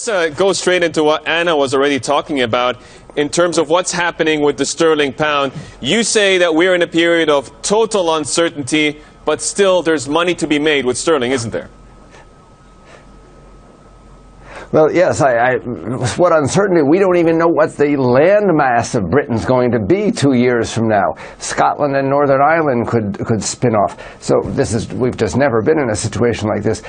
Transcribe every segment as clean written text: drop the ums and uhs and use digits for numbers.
Let's go straight into what Anna was already talking about in terms of what's happening with the sterling pound. You say that we're in a period of total uncertainty, but still there's money to be made with sterling, isn't there? Well, yes, what uncertainty, we don't even know what the landmass of Britain's going to be 2 years from now. Scotland and Northern Ireland could spin off. So we've just never been in a situation like this.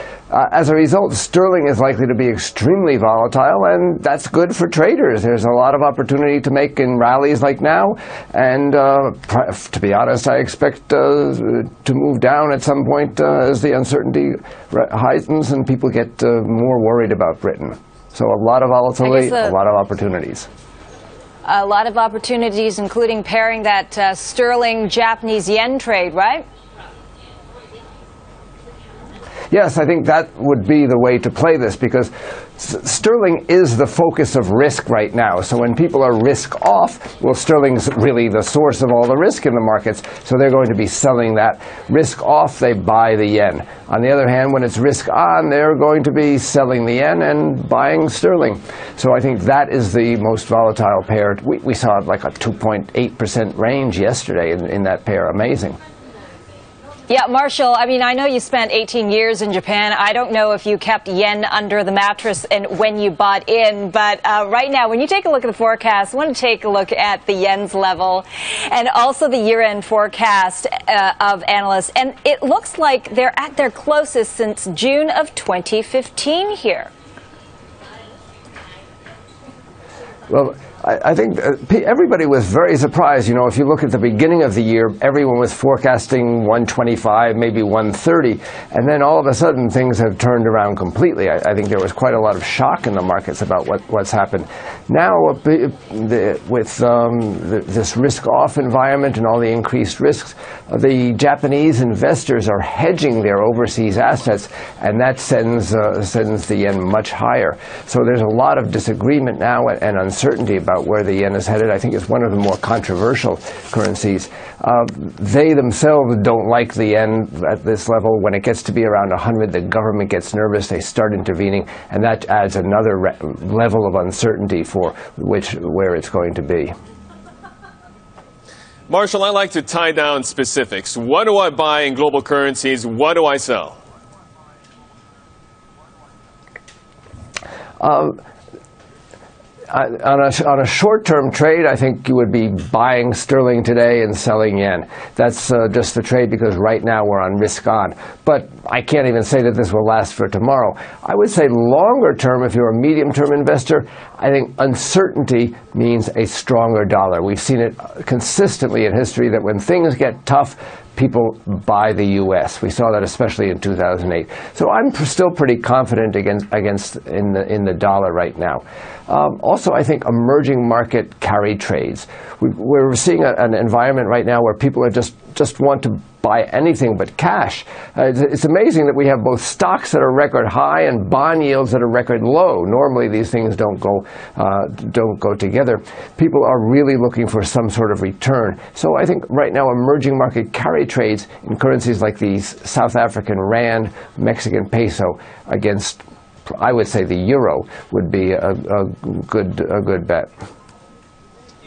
As a result, sterling is likely to be extremely volatile, and that's good for traders. There's a lot of opportunity to make in rallies like now, and to be honest, I expect to move down at some point as the uncertainty heightens and people get more worried about Britain. So a lot of volatility, a lot of opportunities. A lot of opportunities, including pairing that sterling-Japanese yen trade, right? Yes, I think that would be the way to play this, because sterling is the focus of risk right now. So when people are risk off, well, sterling's really the source of all the risk in the markets, so they're going to be selling that. Risk off, they buy the yen. On the other hand, when it's risk on, they're going to be selling the yen and buying sterling. So I think that is the most volatile pair. We saw like a 2.8% range yesterday in that pair. Amazing. Yeah, Marshall, I mean, I know you spent 18 years in Japan. I don't know if you kept yen under the mattress and when you bought in, but right now, when you take a look at the forecast, I want to take a look at the yen's level and also the year-end forecast of analysts. And it looks like they're at their closest since June of 2015 here. Well, I think everybody was very surprised. You know, if you look at the beginning of the year, everyone was forecasting 125, maybe 130, and then all of a sudden things have turned around completely. I think there was quite a lot of shock in the markets about what's happened. Now, with this risk-off environment and all the increased risks, the Japanese investors are hedging their overseas assets, and that sends the yen much higher. So there's a lot of disagreement now and uncertainty about where the yen is headed. I think it's one of the more controversial currencies. They themselves don't like the yen at this level. When it gets to be around 100, the government gets nervous. They start intervening, and that adds another level of uncertainty for where it's going to be. Marshall, I like to tie down specifics. What do I buy in global currencies? What do I sell? On a short-term trade, I think you would be buying sterling today and selling yen. That's just the trade, because right now we're on risk on. But I can't even say that this will last for tomorrow. I would say longer term, if you're a medium-term investor, I think uncertainty means a stronger dollar. We've seen it consistently in history that when things get tough, people buy the U.S. We saw that especially in 2008. So I'm still pretty confident in the dollar right now. Also, I think emerging market carry trades. We're seeing an environment right now where people are just want to buy anything but cash. It's amazing that we have both stocks that are record high and bond yields that are record low. Normally, these things don't go together. People are really looking for some sort of return. So I think right now, emerging market carry trades in currencies like the South African rand, Mexican peso against, I would say, the euro would be a good bet.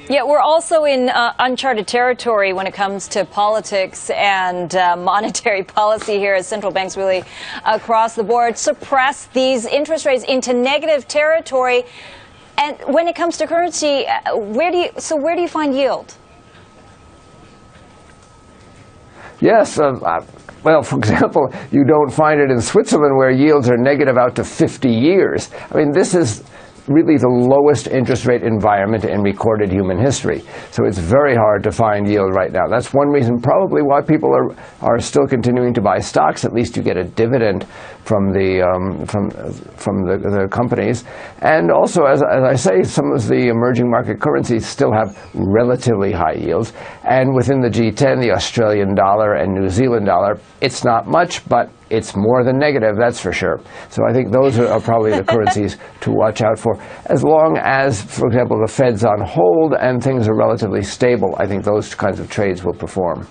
Yeah, we're also in uncharted territory when it comes to politics and monetary policy here, as central banks really across the board suppress these interest rates into negative territory. And when it comes to currency, where do you find yield? Yes. Well, for example, you don't find it in Switzerland, where yields are negative out to 50 years. I mean, this is really the lowest interest rate environment in recorded human history. So it's very hard to find yield right now. That's one reason probably why people are still continuing to buy stocks. At least you get a dividend from the companies. And also, as I say, some of the emerging market currencies still have relatively high yields. And within the G10, the Australian dollar and New Zealand dollar, it's not much, but it's more than negative, that's for sure. So I think those are probably the currencies to watch out for. As long as, for example, the Fed's on hold and things are relatively stable, I think those kinds of trades will perform.